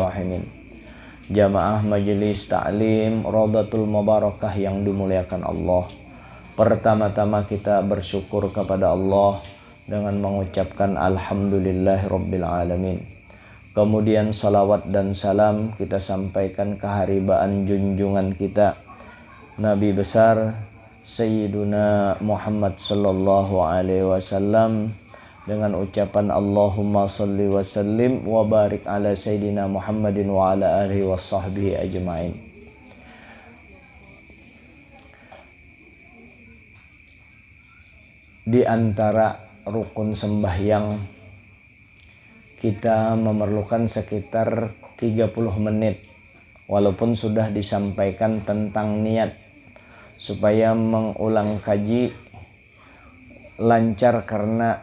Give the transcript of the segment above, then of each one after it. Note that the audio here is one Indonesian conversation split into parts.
rahimin. Jamaah majelis ta'lim Raudatul Mubarakah yang dimuliakan Allah. Pertama-tama kita bersyukur kepada Allah dengan mengucapkan alhamdulillahirabbil alamin. Kemudian salawat dan salam kita sampaikan keharibaan junjungan kita Nabi besar Sayyiduna Muhammad sallallahu alaihi wasallam dengan ucapan Allahumma salli wa sallim wa barik ala Sayyidina Muhammadin wa ala alihi wa sahbihi ajma'in. Di antara rukun sembahyang kita memerlukan sekitar 30 menit walaupun sudah disampaikan tentang niat supaya mengulang kaji lancar, karena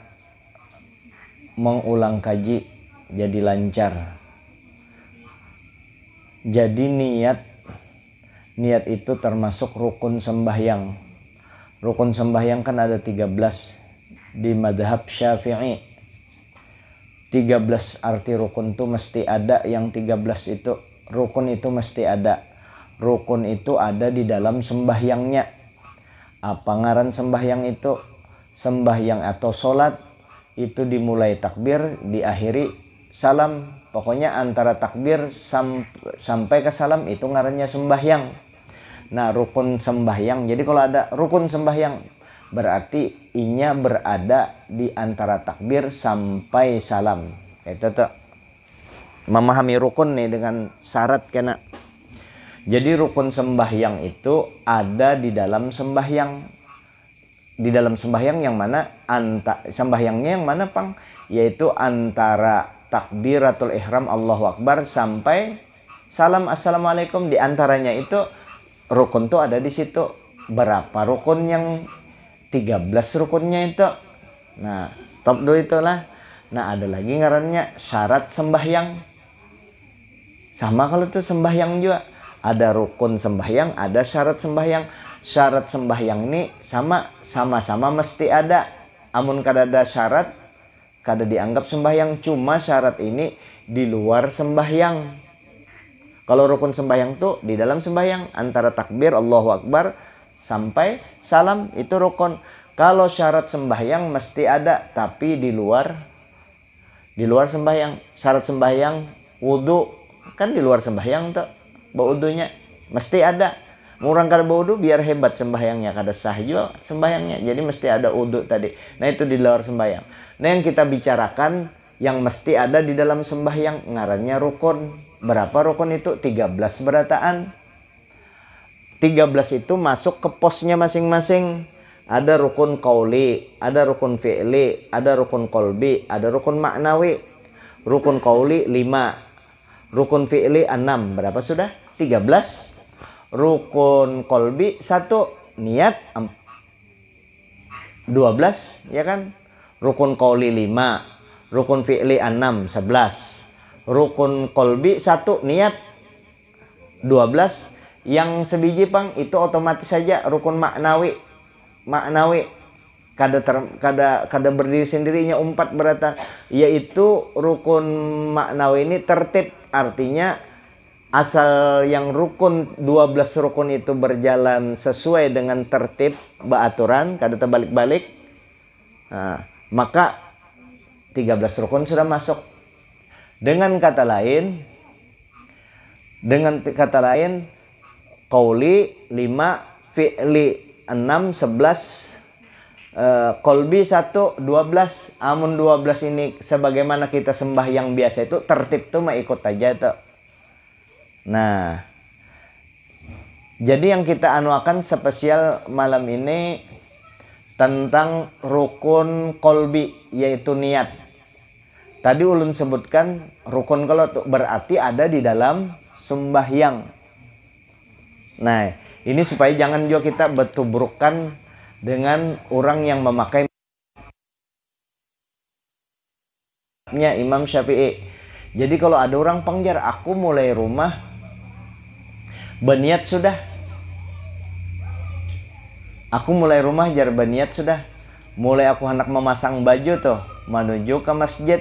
mengulang kaji jadi lancar. Jadi niat itu termasuk rukun sembahyang. Rukun sembahyang kan ada 13 di madhab Syafi'i. 13 arti rukun itu mesti ada, yang 13 itu rukun itu mesti ada. Rukun itu ada di dalam sembahyangnya. Apa ngaran sembahyang itu? Sembahyang atau sholat itu dimulai takbir, diakhiri salam. Pokoknya antara takbir sampai ke salam itu ngarannya sembahyang. Nah, rukun sembahyang. Jadi kalau ada rukun sembahyang berarti inya berada di antara takbir sampai salam. Itu tuh memahami rukun nih dengan syarat kena. Jadi rukun sembahyang itu ada di dalam sembahyang. Di dalam sembahyang yang mana? Sembahyangnya yang mana, Pang? Yaitu antara takbiratul ihram Allahu Akbar sampai salam assalamualaikum. Di antaranya itu rukun tuh ada di situ. Berapa rukun yang 13 rukunnya itu? Nah, stop dulu itulah. Nah, ada lagi ngarannya syarat sembahyang. Sama kalau tuh sembahyang juga. Ada rukun sembahyang, ada syarat sembahyang. Syarat sembahyang ini sama-sama mesti ada. Amun kada ada syarat, kada dianggap sembahyang. Cuma syarat ini di luar sembahyang. Kalau rukun sembahyang tuh di dalam sembahyang, antara takbir Allahu Akbar sampai salam itu rukun. Kalau syarat sembahyang mesti ada, tapi di luar sembahyang. Syarat sembahyang wudu kan di luar sembahyang tuh. Baudunya mesti ada. Murang kada baudu biar hebat sembahyangnya, kada sah juga sembahyangnya. Jadi mesti ada wudu tadi. Nah, itu di luar sembahyang. Nah, yang kita bicarakan yang mesti ada di dalam sembahyang ngarannya rukun. Berapa rukun itu? 13 berataan. 13 itu masuk ke posnya masing-masing. Ada rukun qauli, ada rukun fi'li, ada rukun qalbi, ada rukun maknawi. Rukun qauli 5, rukun fi'li 6. Berapa sudah? 13. Rukun qalbi 1, niat 12, ya kan? Rukun qauli 5, rukun fi'li 6, 11. Rukun qalbi 1, niat 12. Yang sebiji, Pang, itu otomatis saja rukun maknawi. Kada berdiri sendirinya 4 berata, yaitu rukun maknawi ini tertib. Artinya asal yang rukun 12 rukun itu berjalan sesuai dengan tertib beraturan, kada terbalik-balik, nah, maka 13 rukun sudah masuk. Dengan kata lain qauli 5, fi'li 6, 11, qalbi 1, 12. Amun 12 ini sebagaimana kita sembahyang biasa itu tertib tuh mah ikut aja tuh. Nah, jadi yang kita anuakan spesial malam ini tentang rukun qalbi, yaitu niat. Tadi ulun sebutkan rukun kalau berarti ada di dalam sembahyang. Nah, ini supaya jangan juga kita bertuburkan dengan orang yang memakai Imam Syafi'i. Jadi kalau ada orang pengjar, aku mulai rumah beniat sudah. Aku mulai rumah jar beniat sudah. Mulai aku hendak memasang baju tuh, menuju ke masjid.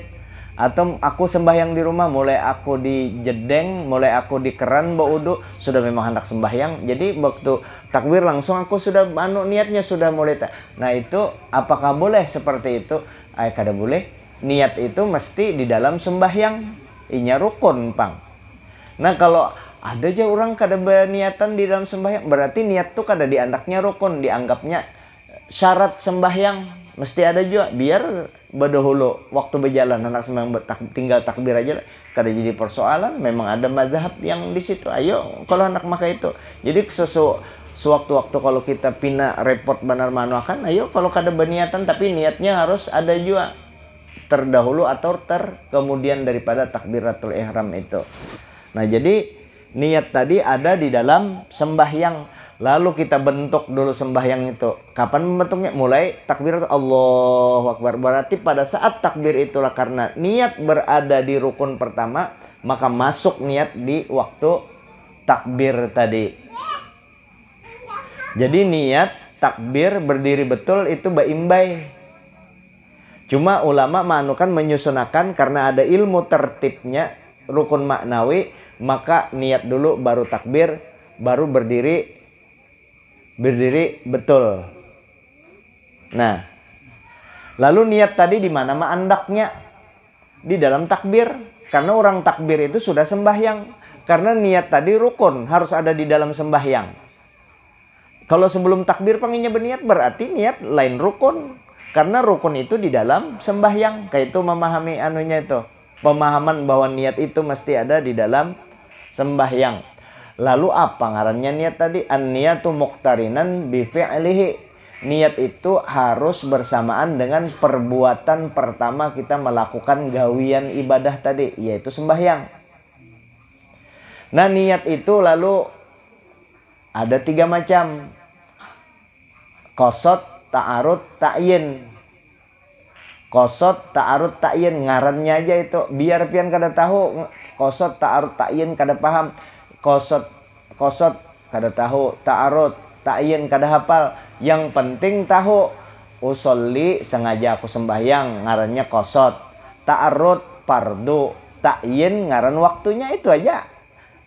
Atau aku sembahyang di rumah, mulai aku di jedeng, mulai aku di keran baudu, sudah memang hendak sembahyang. Jadi waktu takbir langsung aku sudah niatnya sudah mulai. Nah itu apakah boleh seperti itu? Kada boleh. Niat itu mesti di dalam sembahyang. Inya rukun, Pang. Nah kalau ada aja orang kada berniatan di dalam sembahyang, berarti niat tuh kada dianggapnya rukun, dianggapnya syarat sembahyang. Mesti ada juga, biar berdahulu waktu berjalan anak sembahyang tinggal takbir aja kada jadi persoalan. Memang ada mazhab yang di situ. Ayo kalau anak maka itu. Jadi sewaktu-waktu kalau kita pina repot benar manuakan, ayo kalau kada berniatan tapi niatnya harus ada juga terdahulu atau kemudian daripada takbiratul ihram itu. Nah jadi niat tadi ada di dalam sembahyang. Lalu kita bentuk dulu sembahyang itu. Kapan membentuknya? Mulai takbir Allahu Akbar. Berarti pada saat takbir itulah karena niat berada di rukun pertama, maka masuk niat di waktu takbir tadi. Jadi niat takbir berdiri betul itu baimbai. Cuma ulama manukan menyusunakan karena ada ilmu tertibnya rukun maknawi, maka niat dulu baru takbir, baru berdiri betul. Nah, lalu niat tadi di mana andaknya? Di dalam takbir. Karena orang takbir itu sudah sembahyang. Karena niat tadi rukun, harus ada di dalam sembahyang. Kalau sebelum takbir pengennya berniat, berarti niat lain rukun. Karena rukun itu di dalam sembahyang. Kayak itu memahami anunya itu. Pemahaman bahwa niat itu mesti ada di dalam sembahyang. Lalu apa ngarannya niat tadi? An-niyatu muqtarinan bi fi'lihi. Niat itu harus bersamaan dengan perbuatan pertama kita melakukan gawian ibadah tadi, yaitu sembahyang. Nah niat itu lalu ada 3 macam. Qasad, ta'arud, ta'yin. Qasad, ta'arud, ta'yin, ngarannya aja itu. Biar pian kada tahu qasad, ta'arud, ta'yin kada paham. Qasad kada tahu, ta'arud, ta'yin kada hafal. Yang penting tahu usolli sengaja aku sembahyang, ngarannya qasad. Ta'arud fardu, ta'yin ngaran waktunya, itu aja.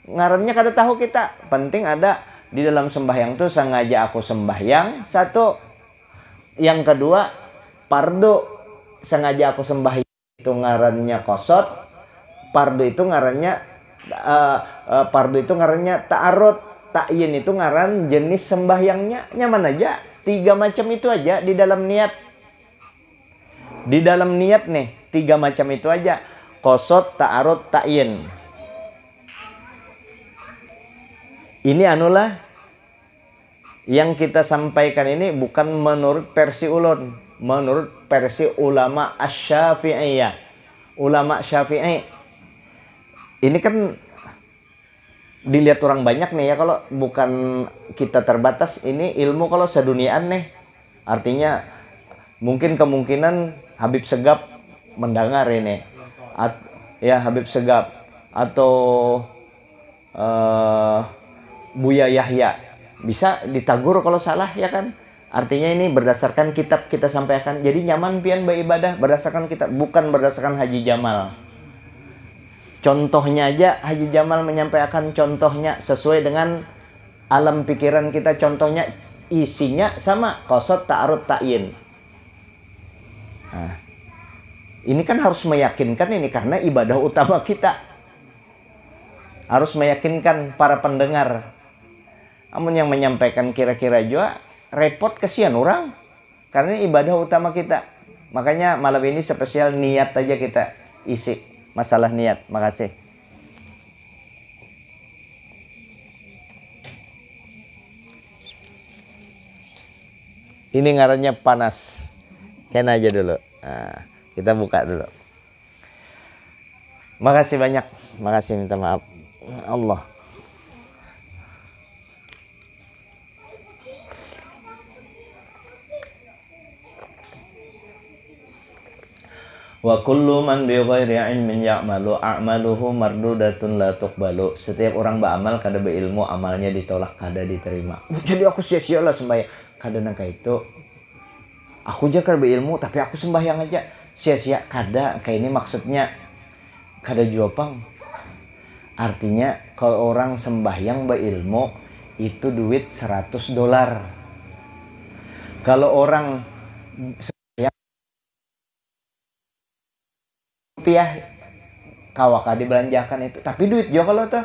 Ngarannya kada tahu kita. Penting ada di dalam sembahyang tuh sengaja aku sembahyang. Satu. Yang kedua fardu, sengaja aku sembahyang itu ngarannya qasad. Fardu itu ngarannya ta'arud, ta'yin itu ngaran jenis sembahyangnya. Nyaman aja 3 macam itu aja di dalam niat. Di dalam niat nih 3 macam itu aja. Qasad, ta'arud, ta'yin. Ini anulah yang kita sampaikan ini bukan menurut versi ulun, menurut versi ulama Asy-Syafi'iyah. Ulama Syafi'i ini kan dilihat orang banyak nih ya, kalau bukan kita terbatas, ini ilmu kalau seduniaan nih. Artinya mungkin kemungkinan Habib Segap mendengar ini. Ya Habib Segap atau Buya Yahya bisa ditagur kalau salah ya kan. Artinya ini berdasarkan kitab kita sampaikan. Jadi nyaman pian beribadah berdasarkan kitab, bukan berdasarkan Haji Jamal. Contohnya aja Haji Jamal menyampaikan contohnya sesuai dengan alam pikiran kita. Contohnya isinya sama qasad, ta'arud, ta'yin. Nah, ini kan harus meyakinkan ini karena ibadah utama kita. Harus meyakinkan para pendengar. Namun yang menyampaikan kira-kira juga repot, kesian orang. Karena ibadah utama kita. Makanya malam ini spesial niat aja kita isi. Masalah niat. Makasih. Ini ngarannya panas. Kena aja dulu. Nah, kita buka dulu. Makasih banyak. Makasih, minta maaf. Allah. Wa kullu man bi ghairi ilmin ya'malu a'maluhu mardudatun la tuqbalu. Setiap orang beramal kada berilmu, amalnya ditolak, kada diterima. Jadi aku sia-sia lah sembahyang. Kada nangka itu. Aku aja kada berilmu tapi aku sembahyang aja. sia-sia kada kayak ini maksudnya kada juapang. Artinya kalau orang sembahyang berilmu itu duit $100. Kalau orang sembahyang rupiah kawaka dibelanjakan itu, tapi duit juga kalau tuh.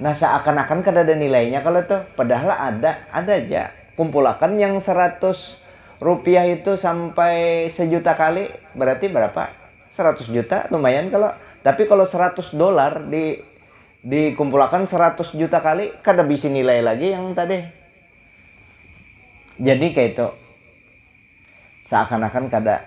Nah seakan-akan kada ada nilainya kalau tuh, padahal ada aja. Kumpulakan yang 100 rupiah itu sampai 1.000.000 kali, berarti berapa? 100 juta lumayan kalau. Tapi kalau $100 dikumpulkan 100 juta kali, kada bisa nilai lagi yang tadi. Jadi kayak itu seakan-akan kada.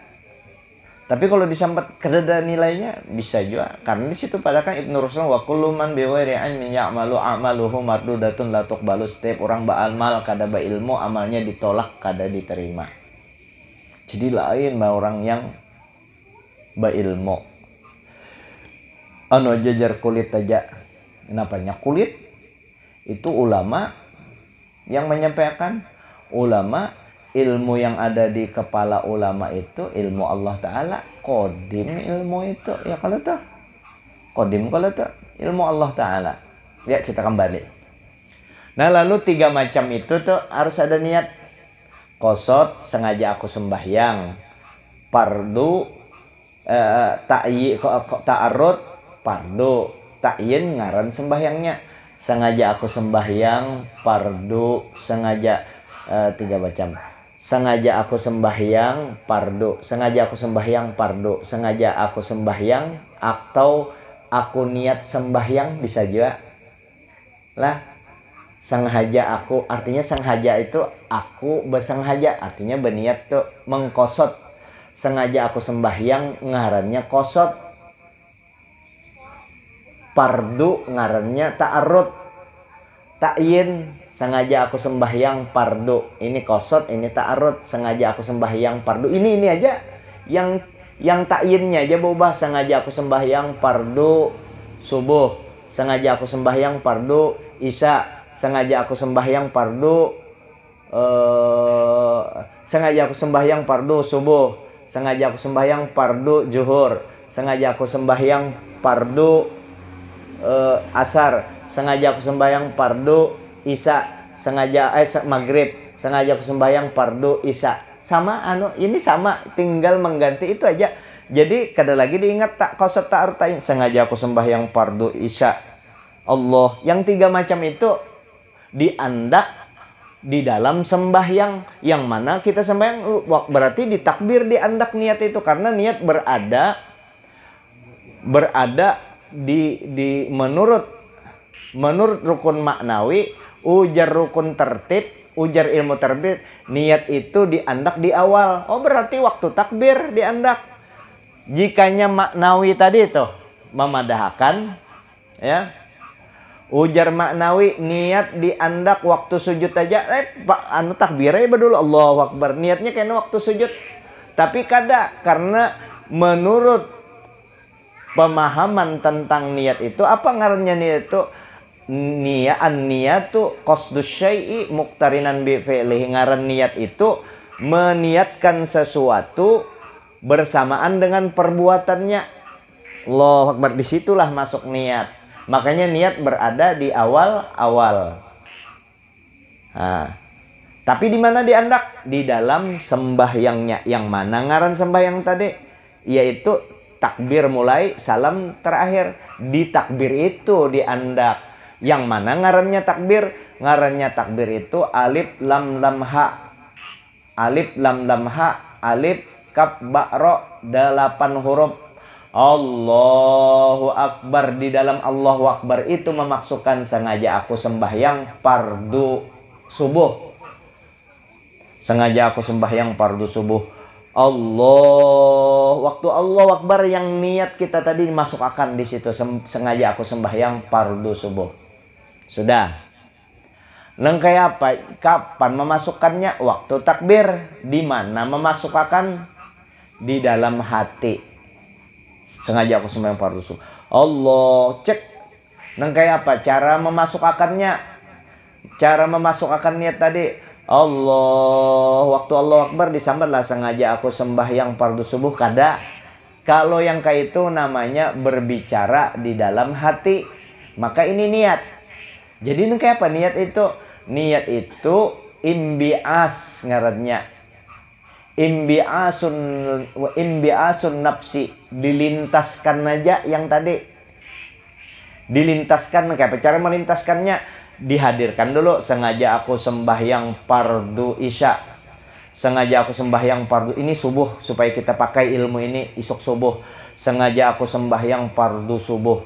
Tapi kalau disambat kada ada nilainya bisa juga. Karena di situ pada kan Ibnu Ruslan wa kullu man bi ghairi ilmin ya'malu a'maluhu mardudatun la tuqbalu. Setiap orang beramal kada berilmu amalnya ditolak kada diterima. Jadi lain mah orang yang berilmu. Anu jajar kulit aja. Kenapanya kulit? Itu ulama yang menyampaikan. Ulama, ilmu yang ada di kepala ulama itu ilmu Allah Ta'ala. Kodim ilmu itu. Ya kalau tuh. Kodim kalau tuh. Ilmu Allah Ta'ala. Ya kita kembali. Nah lalu 3 macam itu tuh harus ada niat. Qasad, sengaja aku sembahyang. Fardu, ta'arud, fardu. Ta'yin ngaran sembahyangnya. Sengaja aku sembahyang, fardu, sengaja 3 macam. Sengaja aku sembahyang, fardu. Sengaja aku sembahyang, fardu. Sengaja aku sembahyang atau aku niat sembahyang bisa juga. Lah, sengaja aku artinya sengaja itu aku bersengaja artinya berniat tuh mengqasad. Sengaja aku sembahyang ngarannya qasad. Fardu ngarannya ta'arud. Ta'yin sengaja aku sembahyang fardu. Ini qasad, ini ta'arud. Sengaja aku sembahyang fardu. Ini aja yang ta'yinnya aja berubah. Sengaja aku sembahyang fardu subuh. Sengaja aku sembahyang fardu isya. Sengaja aku sembahyang fardu sengaja aku sembahyang fardu subuh. Sengaja aku sembahyang fardu zuhur. Sengaja aku sembahyang fardu asar. Sengaja aku sembahyang fardu isya. Sengaja maghrib. Sengaja aku sembahyang fardu isya. Sama ini sama, tinggal mengganti itu aja. Jadi kada lagi diingat tak qasad ta'arud ta'yin. Sengaja aku sembahyang fardu isya. Allah, yang 3 macam itu diandak di dalam sembahyang. Yang mana kita sembahyang berarti ditakbir diandak niat itu, karena niat berada di menurut rukun maknawi, ujar rukun tertib, ujar ilmu tertib, niat itu diandak di awal. Oh berarti waktu takbir diandak. Jikanya maknawi tadi itu memadahkan, ya. Ujar maknawi niat diandak waktu sujud aja. Takbirnya dulu Allahu Akbar. Niatnya kayaknya waktu sujud. Tapi kada, karena menurut pemahaman tentang niat itu, apa ngarannya niat itu? Niyatu qasdus syai'i muqtarinan bi fi'lihi. Ngaran niat itu meniatkan sesuatu bersamaan dengan perbuatannya. Allahu Akbar, disitulah masuk niat. Makanya niat berada di awal-awal. Nah, tapi di mana diandak? Di dalam sembahyangnya. Yang mana ngaran sembahyang tadi? Yaitu takbir mulai, salam terakhir. Di takbir itu diandak. Yang mana ngarannya takbir? Ngarannya takbir itu alif lam lam ha. Alif lam lam ha. Alif kaf ba ro, 8 huruf. Allahu Akbar. Di dalam Allahu Akbar itu memasukkan sengaja aku sembahyang fardu subuh. Sengaja aku sembahyang fardu subuh. Waktu Allahu Akbar yang niat kita tadi dimasukkan di situ. Sengaja aku sembahyang fardu subuh. Sudah. Neng kayak apa? Kapan memasukkannya? Waktu takbir. Di mana memasukkan? Di dalam hati. Sengaja aku sembahyang fardu subuh. Allah, cek. Neng kayak apa? Cara memasukkannya? Cara memasukkan niat tadi. Allah, waktu Allah Akbar disambatlah sengaja aku sembahyang fardu subuh kada. Kalau yang kayak itu namanya berbicara di dalam hati. Maka ini niat. Jadi ini kayak apa niat itu? Niat itu imbias ngarannya. Imbiasun nafsi, dilintaskan aja yang tadi. Dilintaskan kayak apa cara melintaskannya? Dihadirkan dulu, sengaja aku sembahyang fardu isya. Sengaja aku sembahyang fardu ini subuh supaya kita pakai ilmu ini isuk subuh. Sengaja aku sembahyang fardu subuh.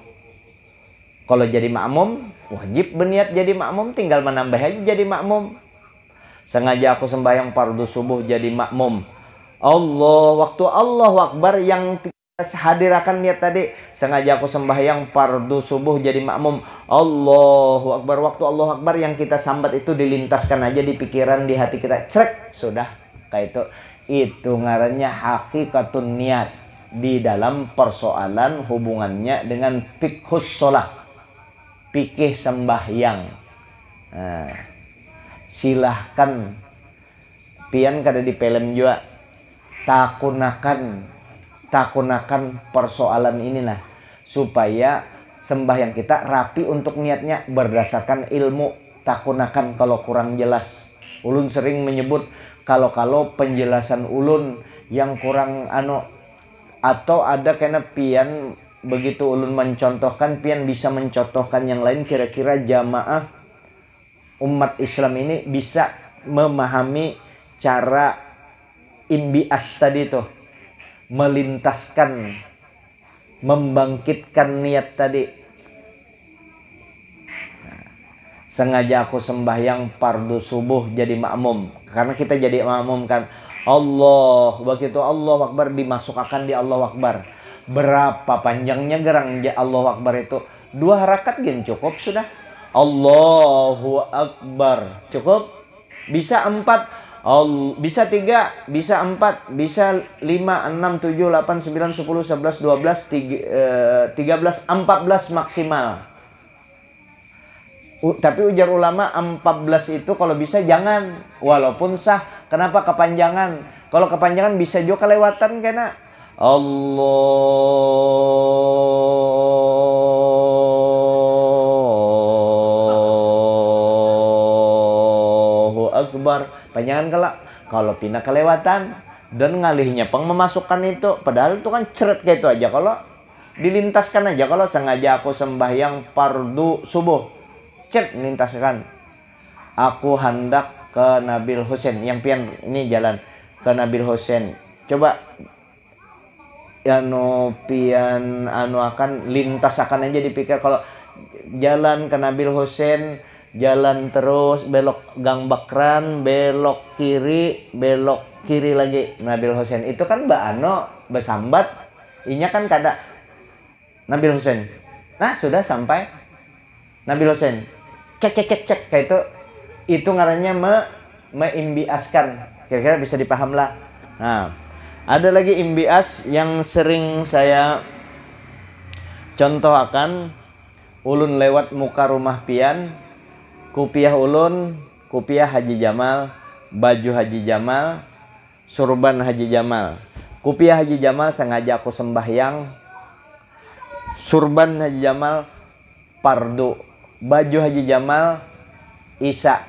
Kalau jadi makmum wajib berniat jadi makmum, tinggal menambah aja jadi makmum. Sengaja aku sembahyang fardu subuh jadi makmum. Waktu Allahu Akbar yang hadirakan niat tadi. Sengaja aku sembahyang fardu subuh jadi makmum. Allahu Akbar. Waktu Allahu Akbar yang kita sambat itu dilintaskan aja di pikiran, di hati kita. Crek, sudah. Kayak itu ngarannya hakikatun niat di dalam persoalan hubungannya dengan fiqhus sholat, fikih sembahyang. Nah, silahkan pian kada di film juga takunakan persoalan inilah supaya sembahyang kita rapi untuk niatnya berdasarkan ilmu. Takunakan kalau kurang jelas. Ulun sering menyebut kalau penjelasan ulun yang kurang atau ada kena pian begitu ulun mencontohkan, pian bisa mencontohkan yang lain, kira-kira jamaah umat Islam ini bisa memahami cara imbias tadi itu, melintaskan, membangkitkan niat tadi. Sengaja aku sembahyang fardu subuh jadi makmum. Karena kita jadi makmum kan. Begitu Allah Akbar dimasukkan di Allah Akbar. Berapa panjangnya gerang Allah Akbar itu? 2 rakaat gen cukup sudah. Allahu Akbar. Cukup. Bisa 4. Bisa 3. Bisa 4. Bisa 5, 6, 7, 8, 9, 10, 11, 12, 13, 14 maksimal. Tapi ujar ulama 14 itu kalau bisa jangan, walaupun sah. Kenapa kepanjangan? Kalau kepanjangan bisa juga kelewatan kena. Allahu Akbar. Panjangan kalau pindah kelewatan dan ngalihnya peng memasukkan itu. Padahal itu kan ceret kayak itu aja. Kalau dilintaskan aja. Kalau sengaja aku sembahyang fardu subuh, cek lintaskan. Aku hendak ke Nabil Hussein. Yang pian ini jalan ke Nabil Hussein. Coba pian akan lintas akan aja dipikir. Kalau jalan ke Nabil Hussein, jalan terus belok Gang Bakran, belok kiri lagi Nabil Hussein. Itu kan besambat. Inya kan kada Nabil Hussein. Nah, sudah sampai Nabil Hussein. Cek kayak itu ngarannya meimbiaskan. Kira-kira bisa dipaham lah. Nah, ada lagi imbias yang sering saya contohkan. Ulun lewat muka rumah pian, kupiah ulun, kupiah Haji Jamal, baju Haji Jamal, surban Haji Jamal. Kupiah Haji Jamal sengaja aku sembahyang, surban Haji Jamal fardu. Baju Haji Jamal isya,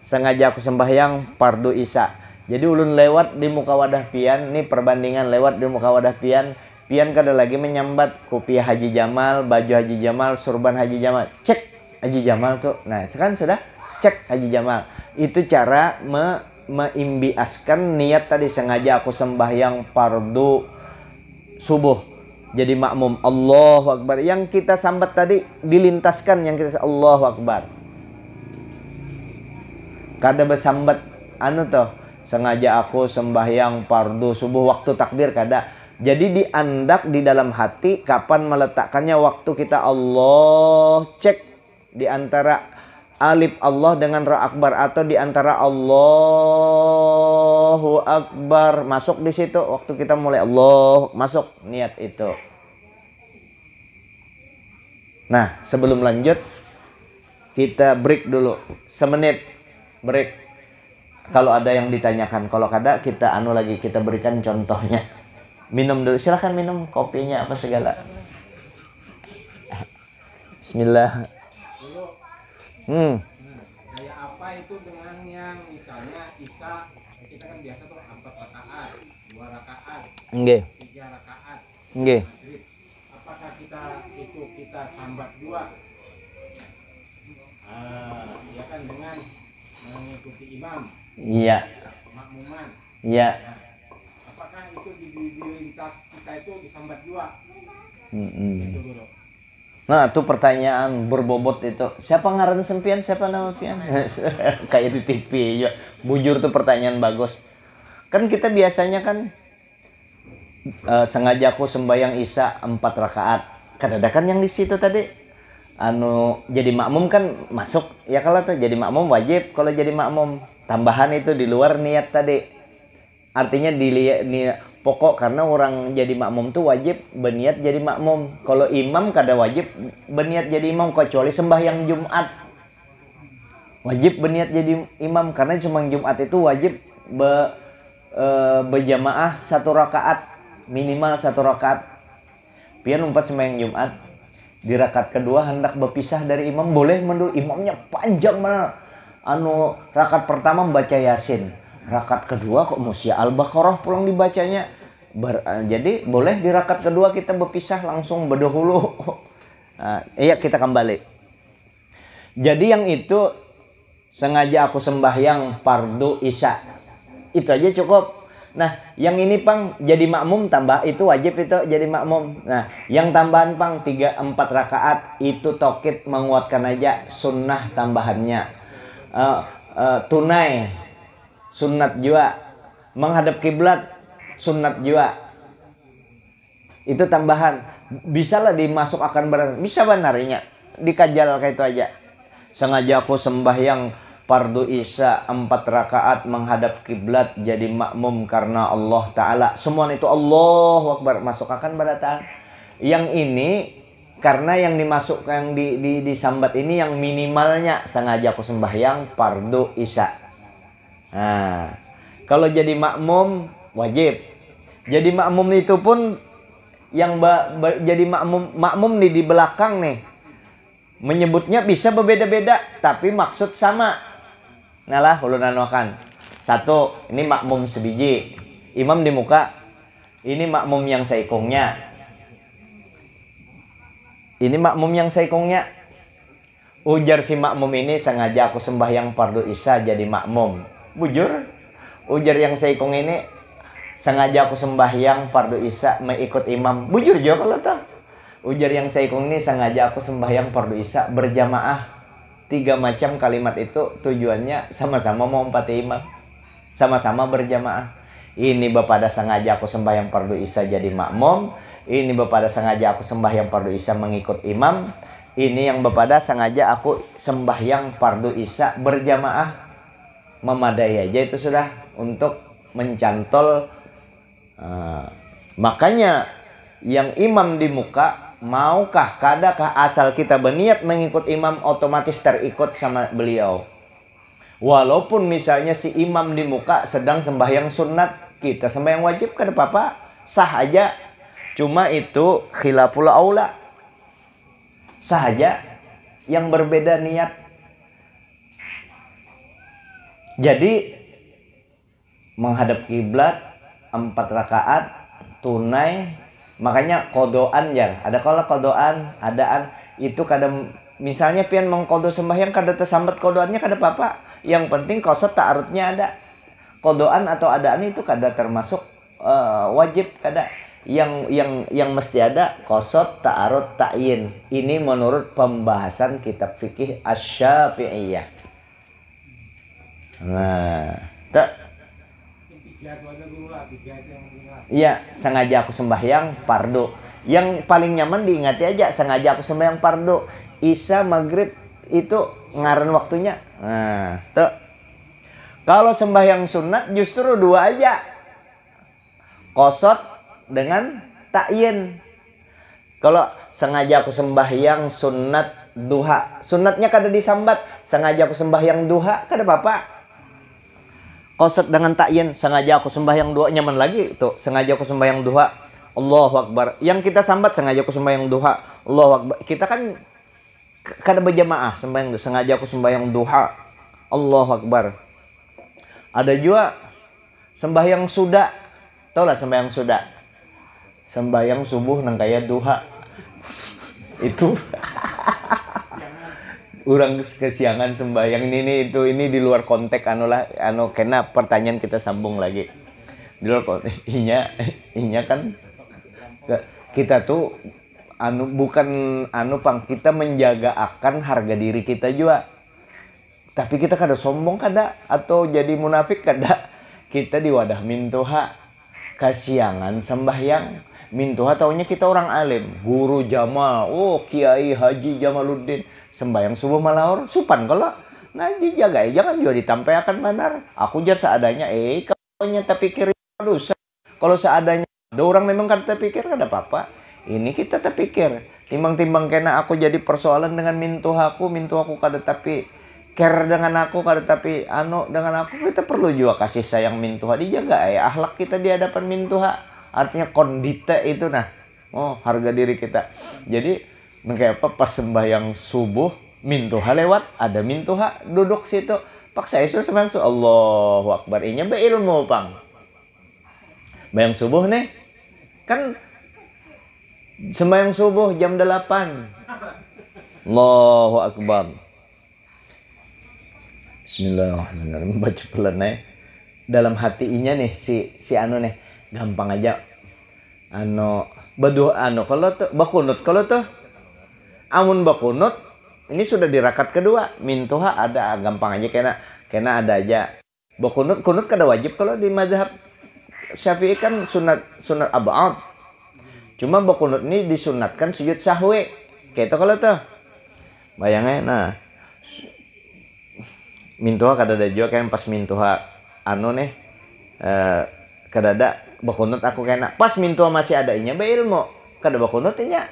sengaja aku sembahyang fardu isya. Jadi ulun lewat di muka wadah pian, ini perbandingan lewat di muka wadah pian. Pian kada lagi menyambat kupiah Haji Jamal, baju Haji Jamal, surban Haji Jamal. Cek Haji Jamal tuh. Nah, sekarang sudah cek Haji Jamal. Itu cara meimbiaskan niat tadi. Sengaja aku sembahyang fardu subuh jadi makmum. Allahu Akbar. Yang kita sambat tadi dilintaskan, yang kita Allahu Akbar. Kada bersambat sengaja aku sembahyang fardu subuh waktu takbir kada. Jadi diandak di dalam hati kapan meletakkannya waktu kita Allah, cek di antara alif Allah dengan ra akbar atau di antara Allahu Akbar masuk di situ waktu kita mulai Allah masuk niat itu. Nah, sebelum lanjut kita break dulu semenit break. Kalau ada yang ditanyakan, kalau kada kita lagi kita berikan contohnya. Minum dulu, silahkan minum kopinya apa segala. Bismillah. Kayak apa itu dengan yang misalnya Isya kita kan biasa tuh 4 rakaat, 2 rakaat, Nggih. 3 rakaat. Nggih. Maghrib. Apakah kita sambat 2? Ya kan dengan mengikuti imam. Iya. Makmuman. Iya. Nah, apakah itu di lintas kita itu disambat 2? Itu Guru. Nah, itu pertanyaan berbobot itu. Siapa ngaran sempian? Siapa nama pian? Kayak di TV ya. Bujur tuh pertanyaan bagus. Kan kita biasanya kan sengaja aku sembahyang Isya 4 rakaat. Kan ada kan yang di situ tadi. Jadi makmum kan masuk. Ya kalau tuh jadi makmum wajib kalau jadi makmum. Tambahan itu di luar niat tadi. Artinya pokok karena orang jadi makmum tuh wajib berniat jadi makmum. Kalau imam kada wajib berniat jadi imam kecuali sembahyang Jumat. Wajib berniat jadi imam karena cuma Jumat itu wajib berjamaah 1 rakaat, minimal 1 rakaat. Pian umpat sembahyang Jumat di rakaat kedua hendak berpisah dari imam, boleh menurut imamnya panjang mana. Rakaat pertama membaca Yasin. Rakaat kedua kok Musya Al-Baqarah pulang dibacanya. Jadi boleh di rakaat kedua kita berpisah langsung berdahulu. Iya kita kembali. Jadi yang itu sengaja aku sembahyang fardu Isya. Itu aja cukup. Nah yang ini Pang jadi makmum tambah itu wajib itu jadi makmum. Nah yang tambahan Pang 3-4 rakaat itu tokit menguatkan aja sunnah tambahannya. Tunai sunat juga, menghadap kiblat sunat juga, itu tambahan. Bisa lah dimasuk akan barang, bisa benarnya dikajal kayak itu aja. Sengaja aku sembahyang fardu Isya 4 rakaat menghadap kiblat jadi makmum karena Allah Ta'ala. Semua itu Allahu Akbar masuk akan barataan. Yang ini karena yang dimasukkan di sambat ini yang minimalnya sengaja aku sembahyang fardu Isya. Nah, kalau jadi makmum wajib. Jadi makmum itu pun yang jadi makmum nih di belakang nih. Menyebutnya bisa berbeda-beda tapi maksud sama. Nah lah ulun anuakan. 1, ini makmum sebiji. Imam di muka. Ini makmum yang saikongnya. Ini makmum yang saikongnya. Ujar si makmum ini sengaja aku sembahyang fardu Isya jadi makmum. Bujur, ujar yang saikong ini sengaja aku sembahyang fardu Isya mengikut imam. Bujur juga kalau tuh. Ujar yang saikong ini sengaja aku sembahyang fardu Isya berjamaah. 3 macam kalimat itu tujuannya sama-sama mau empati imam, sama-sama berjamaah. Ini bapada sengaja aku sembahyang fardu Isya jadi makmum. Ini bapada sengaja aku sembahyang fardu Isya mengikut imam. Ini yang bapada sengaja aku sembahyang fardu Isya berjamaah. Memadai aja itu sudah untuk mencantol. Makanya yang imam di muka maukah kadakah asal kita berniat mengikut imam otomatis terikut sama beliau. Walaupun misalnya si imam di muka sedang sembahyang sunat, kita sembahyang wajib kan apa-apa, sah aja. Cuma itu khilaful aula, sah aja yang berbeda niat. Jadi menghadap kiblat 4 rakaat tunai, makanya kodoan ya. Ada kalau kodoan, adaan itu kadang misalnya pian mengkodo sembahyang kada tersambat kodoannya kada apa-apa. Yang penting qasad ta'arudnya ada. Kodoan atau adaan itu kada termasuk wajib kada. Yang mesti ada qasad ta'arud ta'yin. Ini menurut pembahasan kitab fikih Asy-Syafi'iyah. Nah, iya, sengaja aku sembahyang fardu. Yang paling nyaman diingati aja, sengaja aku sembahyang fardu. Isya maghrib itu ngaran waktunya. Nah, tuh. Kalau sembahyang sunat justru 2 aja. Qasad dengan ta'yin. Kalau sengaja aku sembahyang sunat duha, sunatnya kada disambat, sengaja aku sembahyang duha kada apa-apa. Qasad dengan ta'yin, sengaja aku sembahyang duha, nyaman lagi tuh, sengaja aku sembahyang duha. Allahu Akbar. Yang kita sambat sengaja aku sembahyang duha. Allahu Akbar. Kita kan kada berjamaah sembahyang sengaja aku sembahyang duha. Allahu Akbar. Ada juga sembahyang suda. Tahu lah sembahyang suda. Sembahyang subuh nang kaya duha. Itu orang kesiangan sembahyang ini di luar konteks kena pertanyaan kita sambung lagi. Di luar konteks inya kan kita tuh bukan pang kita menjaga akan harga diri kita juga. Tapi kita kada sombong kada atau jadi munafik kada. Kita di wadah mintuha kasiangan sembahyang. Mintuha taunya kita orang alim, guru Jamal, Kiai Haji Jamaluddin, sembahyang subuh malaur, supan kalau nah dijaga jangan juga ditampaikan benar. Aku jar seadanya, kalau tak pikir dosa. Kalau seadanya, ada orang memang kada terpikir kada apa-apa. Ini kita terpikir, timbang-timbang kena aku jadi persoalan dengan mintuhaku kada tapi care dengan aku kada tapi dengan aku kita perlu juga kasih sayang mintuha dijaga akhlak kita di hadapan mintuha. Artinya kondite itu harga diri kita. Jadi kayak apa pas sembahyang subuh mintuha lewat ada mintuha duduk situ paksa itu sembahyang subuh Allahu Akbar inya beilmu pang. Sembahyang subuh nih kan sembahyang subuh jam 8. Allahu Akbar. Bismillahirrahmanirrahim baca pelan dalam hati inya nih si nih gampang aja kalau tuh bakunut kalau tuh amun bakunut ini sudah di rakaat kedua mintuha ada gampang aja kena ada aja bakunut kada wajib kalau di mazhab Syafi'i kan sunat abad cuma bakunut ini disunatkan sujud sahwi kayak itu kalau tuh bayangnya mintuha kada ada juga kan pas mintuha kada ada bakunut aku kena pas mintuha masih ada inya beilmu kada bakunut inya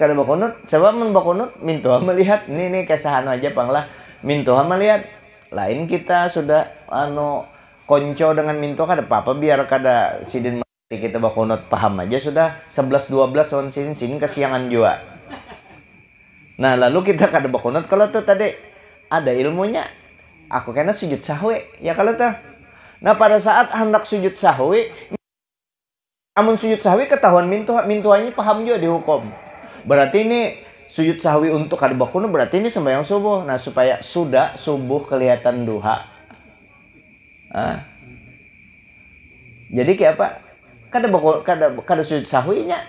kada bakunut sebab bakunut mintuha melihat nih kesahan aja panglah mintuha melihat lain kita sudah konco dengan mintuha kada apa-apa biar kada sidin mati kita bakunut paham aja sudah 11-12 on sini kesiangan juga. Nah lalu kita kada bakunut kalau tuh tadi ada ilmunya aku kena sujud sahwi ya kalau tuh. Nah pada saat hendak sujud sahwi amun sujud sahwi ketahuan mintuhanya paham juga dihukum. Berarti ini sujud sahwi untuk kada bakunut berarti ini sembahyang subuh. Nah supaya sudah subuh kelihatan duha. Jadi kayak apa? Kada sujud sahwinya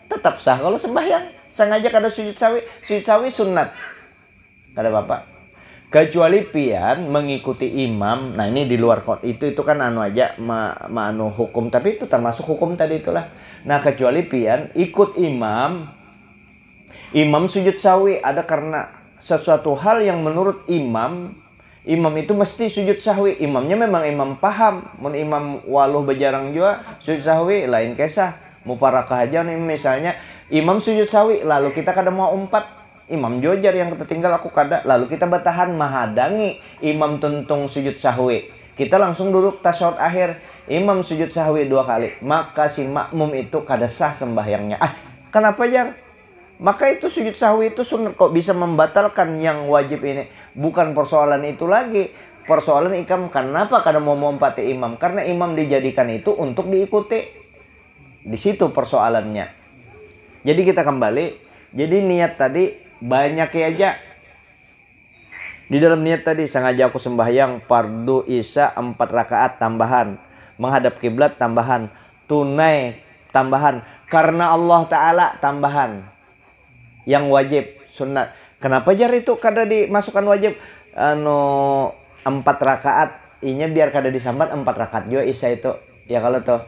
tetap sah kalau sembahyang. Sengaja kada sujud sahwi sunat. Kada apa-apa. Kecuali pian mengikuti imam. Nah ini di luar itu kan aja hukum tapi itu termasuk hukum tadi itulah. Nah kecuali pian ikut imam sujud sahwi ada karena sesuatu hal yang menurut imam itu mesti sujud sahwi. Imamnya memang imam paham. Mun imam waluh bejarang juga sujud sahwi lain kesah. Muparakah aja nih misalnya imam sujud sahwi lalu kita kada mau umpat. Imam jojar yang tertinggal aku kada lalu kita bertahan menghadangi imam tuntung sujud sahwi. Kita langsung duduk tasyahud akhir. Imam sujud sahwi 2 kali. Maka si makmum itu kada sah sembahyangnya. Kenapa jar? Maka itu sujud sahwi itu sunat kok bisa membatalkan yang wajib ini. Bukan persoalan itu lagi. Persoalan kenapa kada mau melompati imam? Karena imam dijadikan itu untuk diikuti. Di situ persoalannya. Jadi kita kembali. Jadi niat tadi banyak ya aja. Di dalam niat tadi sengaja aku sembahyang fardu isya 4 rakaat tambahan. Menghadap kiblat tambahan. Tunai tambahan. Karena Allah Ta'ala tambahan. Yang wajib sunat. Kenapa jar itu kada dimasukkan wajib 4 rakaat inya biar kada disambat 4 rakaat juga isya itu ya kalau tuh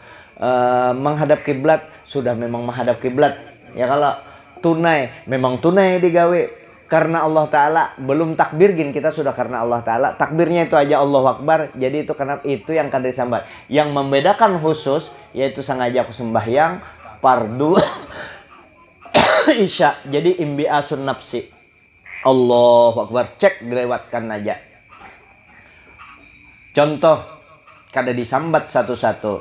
menghadap kiblat sudah memang menghadap kiblat ya kalau tunai memang tunai digawe karena Allah Ta'ala belum takbir kita sudah karena Allah Ta'ala takbirnya itu aja Allahu Akbar jadi itu karena itu yang kada disambat yang membedakan khusus yaitu sengaja aku sembahyang fardu isya jadi imbiasun nafsi Allahu Akbar cek dilewatkan aja contoh kada disambat satu-satu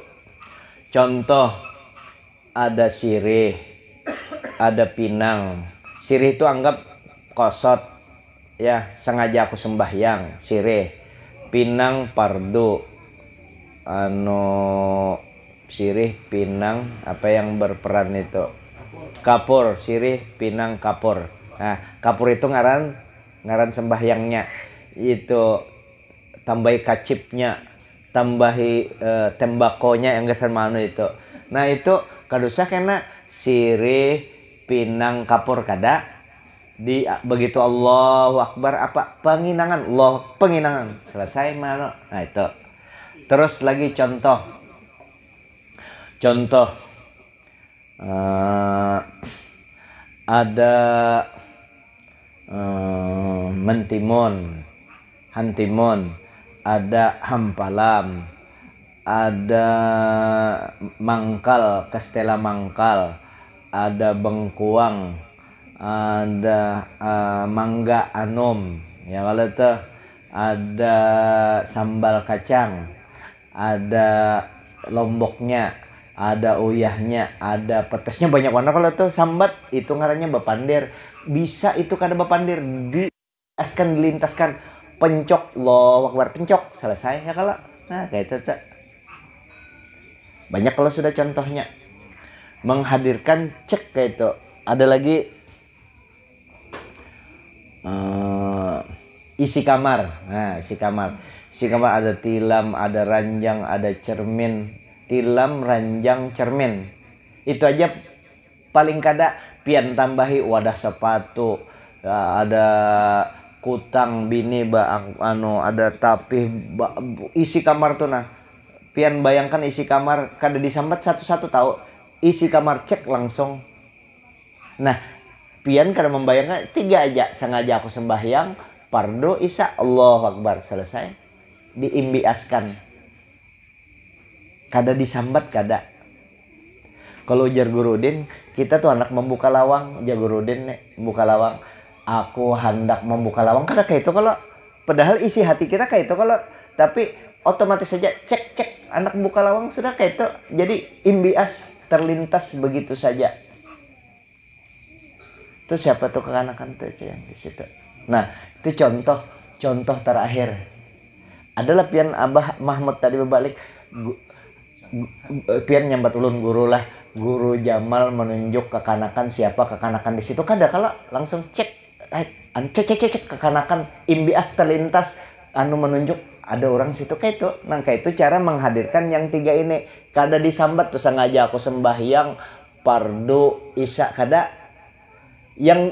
contoh ada sirih, ada pinang. Sirih itu anggap kosot, ya sengaja aku sembahyang, sirih. Pinang pardu, sirih, pinang, apa yang berperan itu? Kapur, sirih, pinang, kapur. Nah, kapur itu ngaran sembahyangnya. Itu tambahi kacipnya, tambahi tembakonya yang gesan manu itu. Nah itu kadusa kena sirih, pinang, kapur kada di begitu Allahu Akbar apa penginangan, Allah penginangan selesai mano. Nah itu. Terus lagi contoh ada mentimun, hantimun, ada hampalam, ada mangkal, kastela mangkal, ada bengkuang, ada mangga anom, ya kalau itu ada sambal kacang, ada lomboknya, ada uyahnya, ada petesnya, banyak warna. Kalau itu sambat itu ngarannya bapandir. Bisa itu kada bapandir, dilintaskan pencok, Allahu Akbar, pencok, selesai ya kalau. Nah kayak itu tuh. Banyak kalau sudah contohnya menghadirkan cek kayak itu. Ada lagi isi kamar. Nah isi kamar ada tilam, ada ranjang, ada cermin. Tilam, ranjang, cermin. Itu aja paling kada pian tambahi wadah sepatu, ada kutang bini ada tapih isi kamar tuh. Nah pian bayangkan isi kamar kada disambat satu-satu tahu, isi kamar cek langsung. Nah pian kada membayangkan 3 aja, sengaja aku sembahyang pardo isya Allahu Akbar, selesai diimbiaskan, kada disambat kada. Kalau ujar Gurudin, kita tuh anak membuka lawang, ujar Gurudin buka lawang, aku hendak membuka lawang, kada kayak itu kalau padahal isi hati kita kayak itu kalau, tapi otomatis saja cek anak buka lawang sudah kayak itu, jadi imbias terlintas begitu saja. Itu siapa tuh kekanakan tuh yang di situ. Nah itu contoh terakhir adalah pian Abah Mahmud tadi berbalik, pian nyambat ulun guru lah, Guru Jamal menunjuk kekanakan, siapa kekanakan di situ kada kalau langsung cek kekanakan, imbias terlintas menunjuk ada orang situ kayak itu. Nah kayak itu cara menghadirkan yang 3 ini, kada disambat tuh sengaja aku sembahyang pardu isya kada.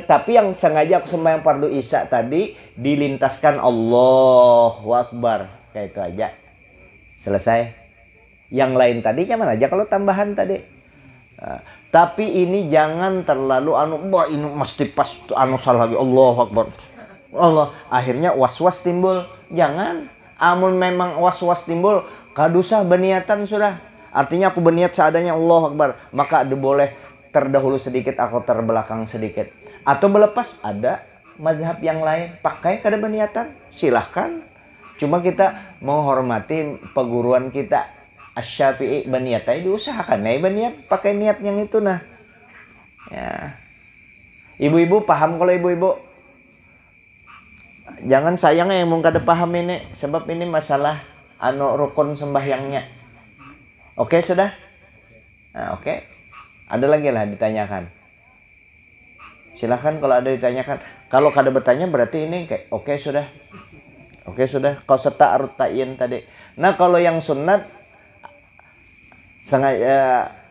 Tapi yang sengaja aku sembahyang pardu isya tadi dilintaskan Allahu Akbar, kayak itu aja, selesai. Yang lain tadi nyaman aja kalau tambahan tadi. Tapi ini jangan terlalu ini mesti pas salah lagi Allahu Akbar, Allah, akhirnya was-was timbul. Jangan, amun memang was-was timbul kadusah beniatan sudah. Artinya aku berniat seadanya Allahu Akbar, maka boleh terdahulu sedikit atau terbelakang sedikit, atau melepas. Ada mazhab yang lain pakai kada beniatan, silahkan. Cuma kita menghormati peguruan kita Asy-Syafi'i, berniat aja diusahakan berniat pakai niat yang itu. Nah ya, ibu-ibu paham. Kalau ibu-ibu jangan sayang yang mau kada paham ini, sebab ini masalah rukun sembahyangnya. Oke sudah. Nah oke, ada lagi lah ditanyakan, silahkan kalau ada ditanyakan. Kalau kada bertanya berarti ini kayak oke sudah. Kau serta aruta'in tadi. Nah kalau yang sunat,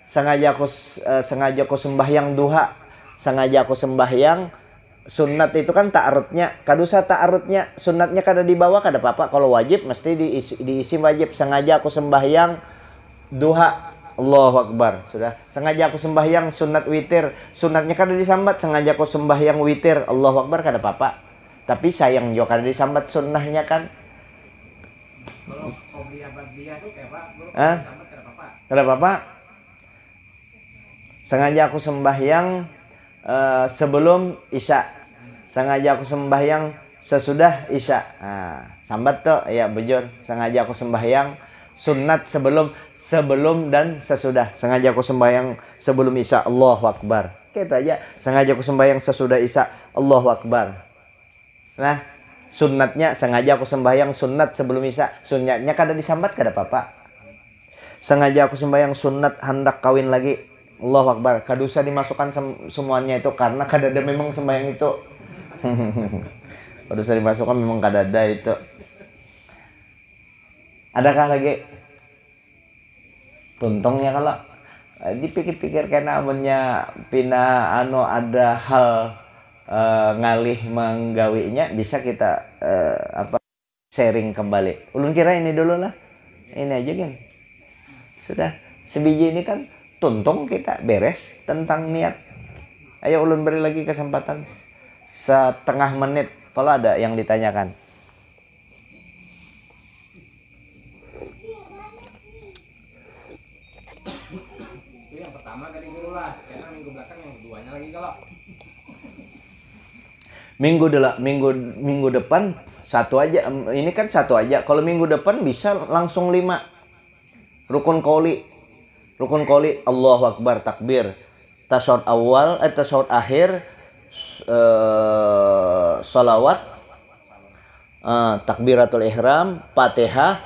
sengaja aku sembahyang duha, sengaja aku sembahyang sunat itu kan ta'arudnya, kadusa ta'arudnya, sunatnya kada dibawa kada apa-apa. Kalau wajib mesti diisi wajib. Sengaja aku sembahyang duha, Allahu Akbar, sudah. Sengaja aku sembahyang sunat witir, sunatnya kada disambat, sengaja aku sembahyang witir, Allahu Akbar, kada apa-apa. Tapi sayang juga kada disambat sunnahnya kan. Kalau qobliyah ba'diyah tuh kayak apa? Sambat kada apa-apa. Kada apa-apa. Sengaja aku sembahyang sebelum isya, sengaja aku sembahyang sesudah isya. Nah, sambat tuh ya bujur. Sengaja aku sembahyang Sunat sebelum dan sesudah. Sengaja aku sembahyang sebelum Isya, Allahu Akbar. Kita aja. Sengaja aku sembahyang sesudah Isya, Allahu Akbar. Nah, sunatnya sengaja aku sembahyang sunat sebelum Isya. Sunatnya kada disambat kada apa-apa. Sengaja aku sembahyang sunat hendak kawin lagi, Allahu Akbar. Kada usah dimasukkan semuanya itu karena kada ada memang sembahyang itu. Kada usah dimasukkan, memang kada ada itu. Adakah lagi? Tuntungnya kalau dipikir-pikir karena namanya pina ada hal ngalih menggawinya, bisa kita sharing kembali. Ulun kira ini dulu lah. Ini aja kan. Sudah sebiji ini kan tuntung kita beres tentang niat. Ayo ulun beri lagi kesempatan setengah menit kalau ada yang ditanyakan. Itu yang pertama dari guru lah, karena minggu belakang yang keduanya lagi kalau Minggu depan satu aja. Ini kan satu aja. Kalau minggu depan bisa langsung 5. Rukun qauli, Allahu Akbar, takbir, tasyahud awal, tasyahud akhir, salawat, takbiratul ihram, Fatihah,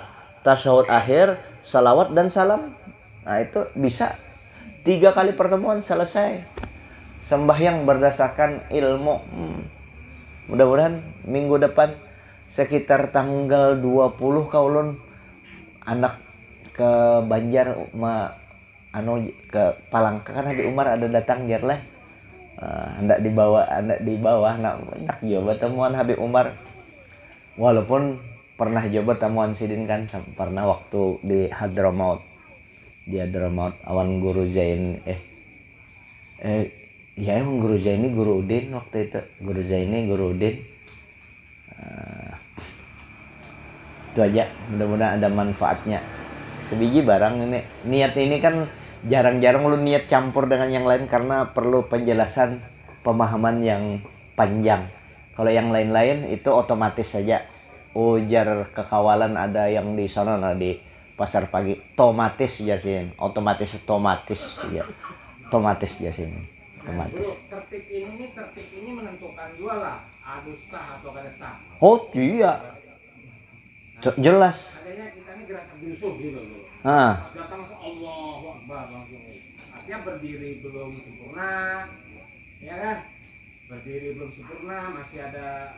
tasyahud akhir, salawat dan salam. Nah, itu bisa 3 kali pertemuan selesai. Sembahyang berdasarkan ilmu. Mudah-mudahan minggu depan sekitar tanggal 20 kaulun anak ke Banjar ke Palangka kan Habib Umar ada datang jar lah. Hendak dibawa nak coba temuan Habib Umar. Walaupun pernah coba temuan sidin kan, pernah waktu di Hadramaut. Di Hadramaut awan Guru Zain ya emang Guru Zaini Guru Udin waktu itu. Guru Zaini Guru Udin. Itu aja, mudah-mudahan ada manfaatnya. Sebiji barang ini. Niat ini kan jarang-jarang lu niat campur dengan yang lain karena perlu penjelasan, pemahaman yang panjang. Kalau yang lain-lain itu otomatis saja. Ujar kekawalan ada yang di sana, di pasar pagi. Otomatis jasin. Otomatis ya. Otomatis jasin. Otomatis. tertib ini menentukan juga lah, adu sah atau kada sah. Oh iya. Jelas. Adanya kita ini gerasa birusuh gitu loh. Ah. Datang langsung Allahu Akbar langsung. Artinya berdiri belum sempurna, ya kan? Berdiri belum sempurna, masih ada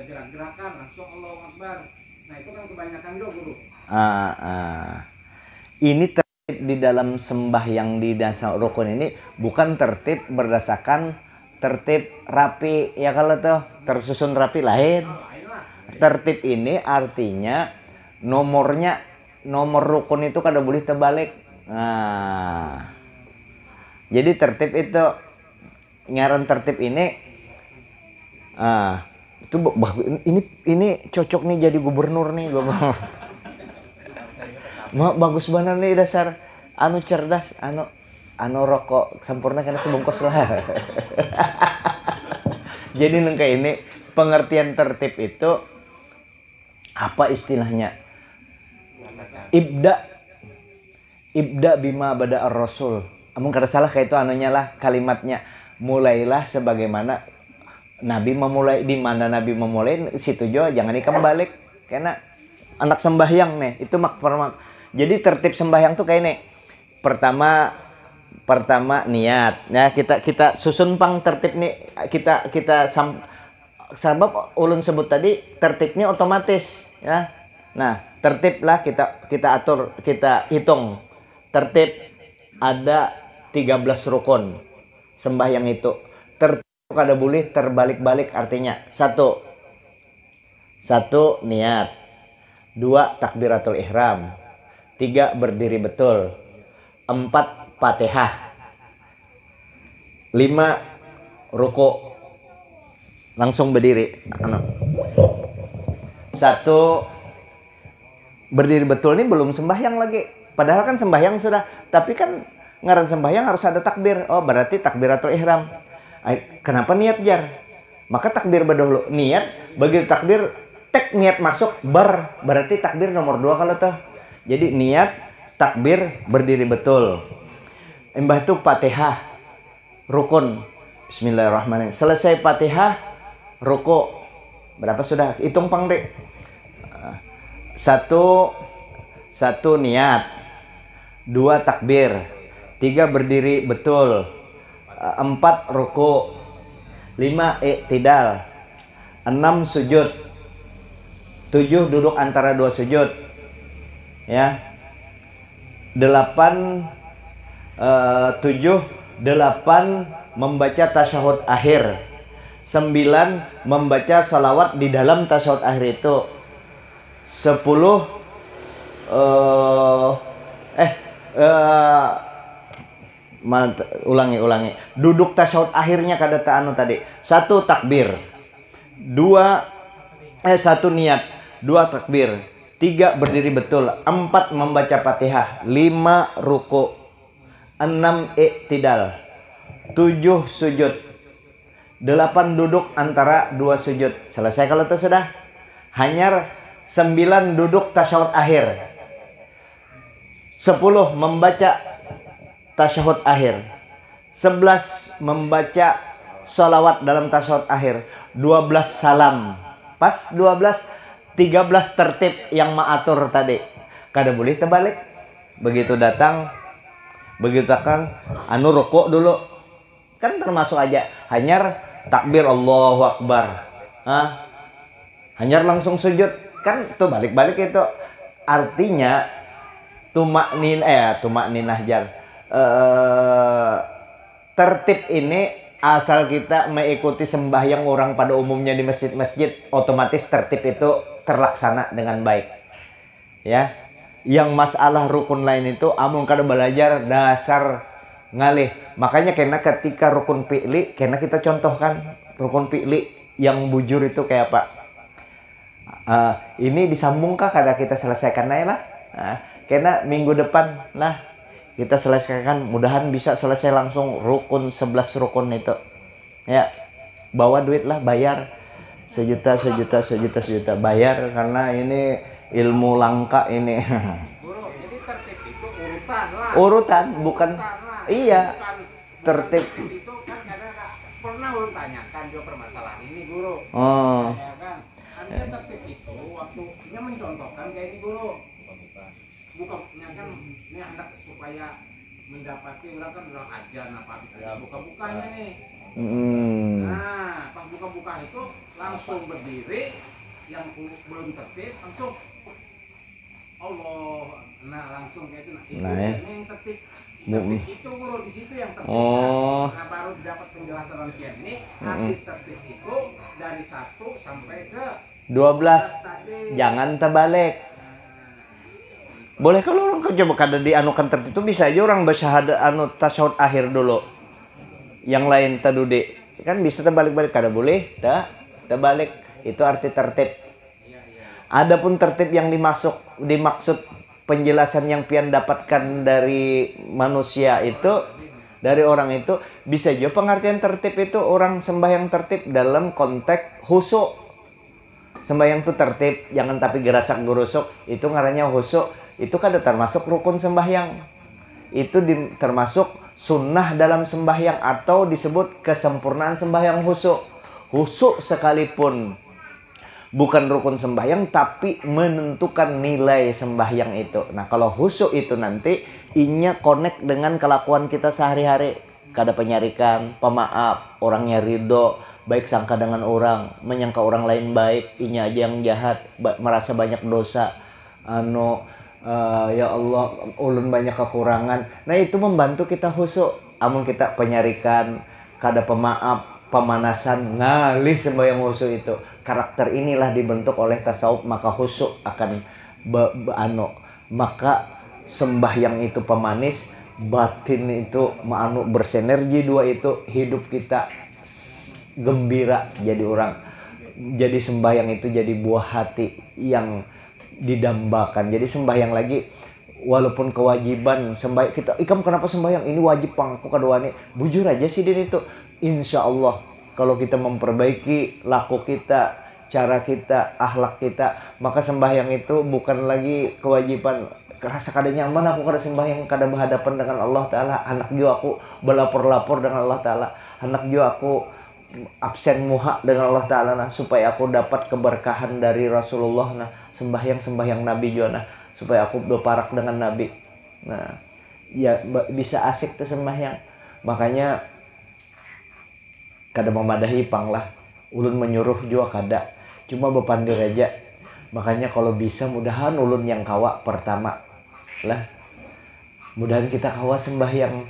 gerak-gerakan langsung Allahu Akbar. Nah itu kan kebanyakan juga guru. Ini tertib di dalam sembahyang di dasar rukun ini bukan tertib berdasarkan tertib rapi ya, kalau tuh tersusun rapi lain. Tertib ini artinya nomor rukun itu kada boleh terbalik. Nah, jadi tertib itu ngaran tertib ini itu ini cocok nih jadi gubernur nih bagus banget nih dasar cerdas rokok sempurna karena sebungkus lah. Jadi nengka ini pengertian tertib itu apa istilahnya? Ibda bima bada ar-rasul. Amun kada salah kayak itu lah kalimatnya. Mulailah sebagaimana Nabi memulai, di mana Nabi memulai situ juga jangan dikembalik. Karena anak sembahyang nih itu jadi tertib sembahyang tuh kayak ini. Pertama niat. Nah, kita susun pang tertib nih. Kita sabab ulun sebut tadi tertibnya otomatis ya. Nah, tertib lah kita atur, kita hitung. Tertib ada 13 rukun sembahyang itu. Tertib kada boleh terbalik-balik, artinya satu niat, 2 takbiratul ihram, 3 berdiri betul, 4 Fatihah, 5 ruku langsung berdiri. 1 berdiri betul ini belum sembahyang lagi. Padahal kan sembahyang sudah, tapi kan ngaran sembahyang harus ada takbir. Oh, berarti takbiratul ihram. Kenapa niat jar? Maka takbir berdahulu. Niat, begitu takbir, niat masuk berarti takbir nomor 2 kalau tuh. Jadi niat, takbir, berdiri betul. Mbah itu Fatihah, rukun. Bismillahirrahmanirrahim. Selesai Fatihah, ruku. Berapa sudah? Hitung pang dek. Satu niat, 2 takbir, 3 berdiri betul, 4 ruku, 5 i'tidal, 6 sujud, 7 duduk antara 2 sujud, ya, 8 membaca tasyahud akhir, 9 membaca salawat di dalam tasyahud akhir itu, 10 ulangi duduk tasyahud akhirnya kada anu tadi. 1 takbir, 1 niat, 2 takbir, 3 berdiri betul, 4 membaca Fatihah, 5 ruku, 6 i'tidal, 7 sujud, 8 duduk antara 2 sujud. Selesai kalau itu sudah. Hanyar 9 duduk tasyahud akhir, 10 membaca tasyahud akhir, 11 membaca salawat dalam tasyahud akhir, 12 salam. Pas 12, 13 tertib yang maatur tadi. Kada boleh terbalik. Begitu datang anu rukuk dulu. Kan termasuk aja. Hanyar takbir Allahu Akbar. Hanyar langsung sujud. Kan tuh balik-balik itu. Artinya tumakninah jar. Tertib ini asal kita mengikuti sembahyang orang pada umumnya di masjid-masjid, otomatis tertib itu terlaksana dengan baik. Ya. Yang masalah rukun lain itu amun kada belajar dasar ngalih. Makanya kena ketika rukun fi'li, kena kita contohkan rukun fi'li yang bujur itu kayak apa? Ini disambungkah kada kita selesaikan aja lah. Kena minggu depan lah kita selesaikan, mudahan bisa selesai langsung rukun 11 rukun itu. Ya. Bawa duit lah, bayar sejuta bayar karena ini ilmu langka ini. Guru, jadi tertib itu urutan lah. Urutan bukan iya. Bukan Tertib itu kan karena pernah ulun tanyakan juga permasalahan ini, Guru. Oh. Ya kan? Artinya tertib itu waktunya mencontohkan kayak ini, Guru. Bukanya kan ini hendak supaya mendapati orang kan udah ajan apa bisa buka-bukanya nih. Nah, pas buka-buka itu langsung berdiri, yang belum tertib langsung Allah, nah langsung kayak itu. Nah, itu yang tertib. Tertib itu Guru di situ yang tertib. Nah, baru dapat penjelasan Rantian ini. Arti tertib itu dari 1 sampai ke 12. tadi. Jangan terbalik. Boleh kalau orang coba kada dianukan tertib itu bisa aja orang bersyahadat tasyahud akhir dulu. Yang lain tadudi. Kan bisa terbalik-balik, kada boleh terbalik. Itu arti tertib. Adapun tertib yang dimaksud penjelasan yang pian dapatkan dari manusia itu, dari orang itu, bisa juga pengertian tertib itu orang sembahyang tertib dalam konteks khusyuk. Sembahyang itu tertib, jangan tapi gerasak gerusuk, itu ngarannya khusyuk. Itu kan termasuk rukun sembahyang. Itu termasuk sunnah dalam sembahyang atau disebut kesempurnaan sembahyang khusyuk. Khusyuk sekalipun bukan rukun sembahyang tapi menentukan nilai sembahyang itu. Nah, kalau khusyuk itu nanti inya connect dengan kelakuan kita sehari-hari. Kada penyarikan, pemaaf, orangnya ridho, baik sangka dengan orang, menyangka orang lain baik, inya aja yang jahat, merasa banyak dosa. Ya Allah, ulun banyak kekurangan. Nah, itu membantu kita khusyuk. Amun kita penyarikan, kada pemaaf, pemanasan, ngalih sembahyang khusyuk itu. Karakter inilah dibentuk oleh tasawuf, maka khusyuk akan maka sembahyang itu pemanis, batin itu bersinergi, dua itu hidup kita gembira jadi orang. Jadi sembahyang itu jadi buah hati yang didambakan. Jadi sembahyang lagi walaupun kewajiban sembahyang kita, ikam kenapa sembahyang ini wajib pang aku kadoane, bujur aja sih din itu. Insya Allah kalau kita memperbaiki laku kita, cara kita, akhlak kita, maka sembahyang itu bukan lagi kewajiban. rasa kada nyaman aku kada sembahyang kada berhadapan dengan Allah Ta'ala. Anak jo aku belapor-lapor dengan Allah Ta'ala. Anak jo aku absen muha dengan Allah Ta'ala nah, supaya aku dapat keberkahan dari Rasulullah nah, sembahyang Nabi jo nah, supaya aku berparak dengan Nabi. Nah, ya bisa asik tuh sembahyang. Makanya kada memadahi pang lah. Ulun menyuruh juga kada. Cuma bepandir aja. Makanya kalau bisa mudahan ulun yang kawa pertama lah. Mudahan kita kawa sembahyang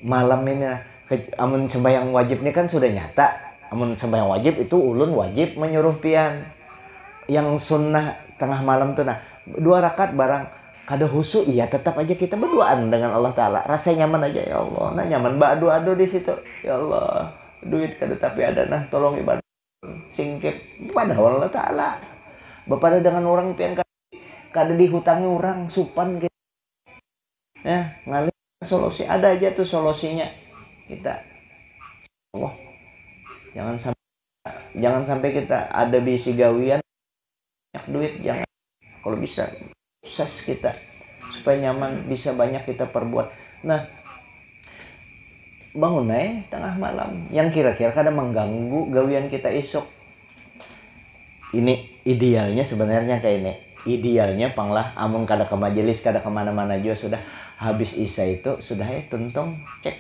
malam ini. Amun sembahyang wajib ini kan sudah nyata. Amun sembahyang wajib itu ulun wajib menyuruh pian. Yang sunnah tengah malam tuh nah 2 rakaat barang kada husu iya tetap aja kita berduaan dengan Allah Ta'ala. Rasa nyaman aja ya Allah. Nah nyaman adu-adu di situ. Ya Allah duit kada tapi ada nah tolong ibadah singkit pada Allah Ta'ala. Bapak dengan orang pian kada dihutangi orang supan gitu. Ya, ngalih solusi ada aja tuh solusinya kita. Allah. Jangan sampai kita ada bisi gawian banyak duit jangan. Kalau bisa sukses kita supaya nyaman bisa banyak kita perbuat. Nah, bangun tengah malam yang kira-kira kada mengganggu gawian kita esok. Ini idealnya sebenarnya kayak ini. Idealnya panglah amun kada ke majelis kada kemana-mana juga sudah habis isya itu sudah tuntung cek.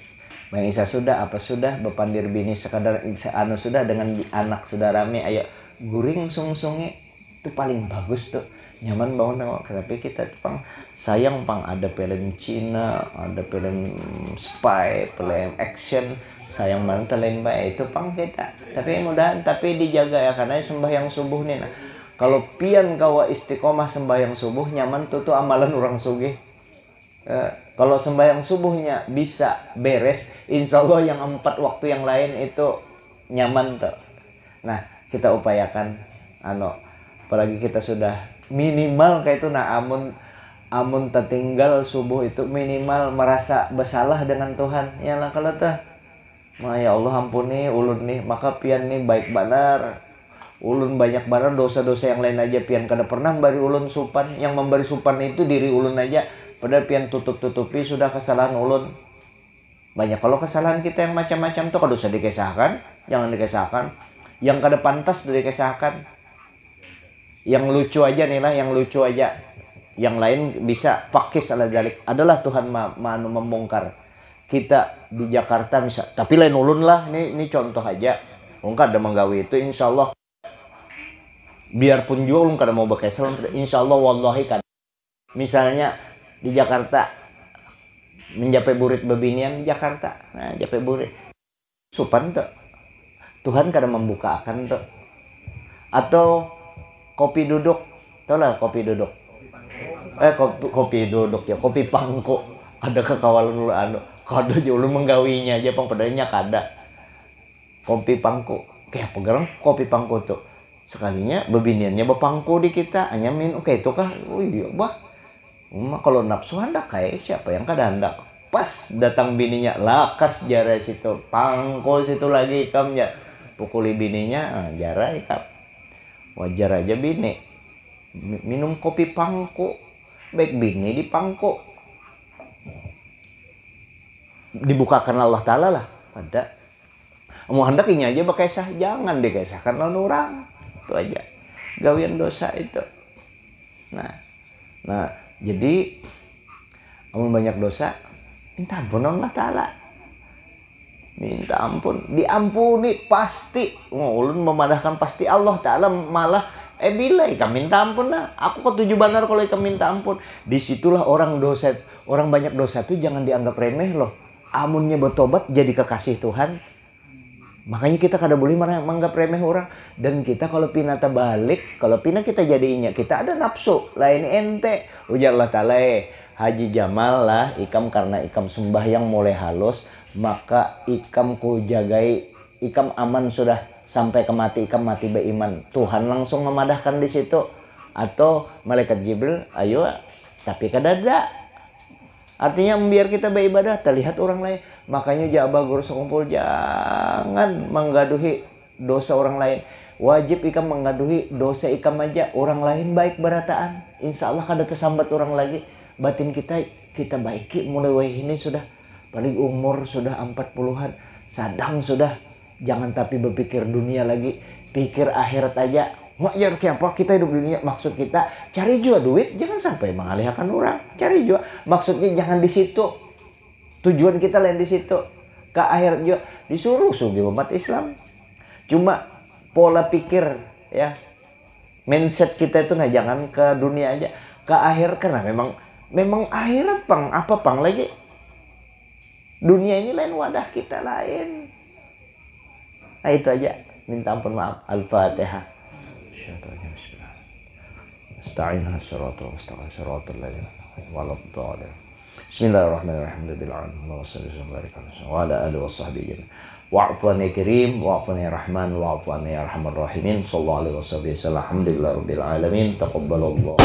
Main isya sudah apa sudah bepandir bini sekadar anu sudah dengan anak sudah rame ayo guring sung-sungi itu paling bagus tuh. Nyaman bangun tapi kita pang sayang pang ada film Cina, ada film spy, film action sayang banget lain baik itu pang kita tapi mudahan tapi dijaga ya karena sembahyang subuh nih nah kalau pian kawa istiqomah sembahyang subuh nyaman tuh amalan orang sugih. Kalau sembahyang subuhnya bisa beres insya Allah yang 4 waktu yang lain itu nyaman tuh. Nah kita upayakan apalagi kita sudah minimal kayak itu nah amun tertinggal subuh itu minimal merasa bersalah dengan Tuhan ya lah kalau tuh ya Allah ampuni ulun nih maka pian nih baik benar ulun banyak benar dosa-dosa yang lain aja pian kada pernah bari ulun supan yang memberi supan itu diri ulun aja padahal pian tutupi sudah kesalahan ulun banyak. Kalau kesalahan kita yang macam-macam tuh kada usah dikisahkan jangan dikisahkan yang kada pantas dikisahkan yang lucu aja nih lah yang lucu aja yang lain bisa pakis ala jalik adalah Tuhan membongkar. Kita di Jakarta misal tapi lain ulun lah ini contoh aja ungkad ada menggawi itu insya Allah biarpun juga ulun kada mau bekesel insya Allah wallahi kan misalnya di Jakarta menjapai burit bebinian di Jakarta nah japai burit supan tuh Tuhan kada membukakan tuh atau kopi duduk tau lah kopi duduk kopi duduk ya kopi pangko ada kekawalan dulu kada aja ulun menggawinya aja pang padahnya kada kopi pangko kayak pegerang kopi pangko tuh sekalinya bebiniannya bepangko di kita hanya minum kayak itu kah iya bah kalau nafsu hendak kayak siapa yang kada hendak pas datang bininya lakas jara situ pangko situ lagi ikamnya pukuli bininya jara ikam wajar aja bini minum kopi pangko baik bini di pangko dibukakan Allah Ta'ala lah pada mau hendak ini aja bekesah jangan dikesahkan lawan orang itu aja gawian dosa itu nah jadi amun banyak dosa minta ampun Allah Ta'ala minta ampun diampuni pasti ulun memadahkan pasti Allah Ta'ala malah bila ikam minta ampun lah aku ketujuh benar kalau ikam minta ampun disitulah orang banyak dosa tuh jangan dianggap remeh loh amunnya bertobat jadi kekasih Tuhan makanya kita kada boleh menganggap remeh orang dan kita kalau pinata balik kalau pina kita jadinya kita ada nafsu lain ente ujar Allah Ta'ala Haji Jamal lah ikam karena ikam sembahyang mulai halus maka ikam ku jagai ikam aman sudah sampai ke mati ikam mati beriman Tuhan langsung memadahkan di situ atau malaikat Jibril ayo tapi kada ada artinya biar kita beribadah terlihat orang lain makanya jabah guru sekumpul jangan menggaduhi dosa orang lain wajib ikam menggaduhi dosa ikam aja orang lain baik berataan insya Allah kada tersambat orang lagi. Batin kita baiki mulai ini sudah paling umur sudah 40-an, sadang sudah. Jangan tapi berpikir dunia lagi, pikir akhirat aja. Wajar apa kita hidup dunia, maksud kita cari juga duit, jangan sampai mengalihkan orang. Cari juga, maksudnya jangan di situ. Tujuan kita lain di situ. Ke akhirat juga disuruh sugi umat Islam. Cuma pola pikir ya, mindset kita itu nah jangan ke dunia aja, ke akhir, karena memang akhirat pang apa pang lagi. Dunia ini lain, wadah kita lain. Nah itu aja. Minta ampun maaf. Al-Fatihah. Bismillahirrahmanirrahim. Wa ala alihi washabbihi. Wa'fu anni karim, wa'fu anni rahman, wa'fu anni arhamar rahimin. Sallallahu alaihi wasallam. Alhamdulillahirabbil alamin. Taqabbalallah.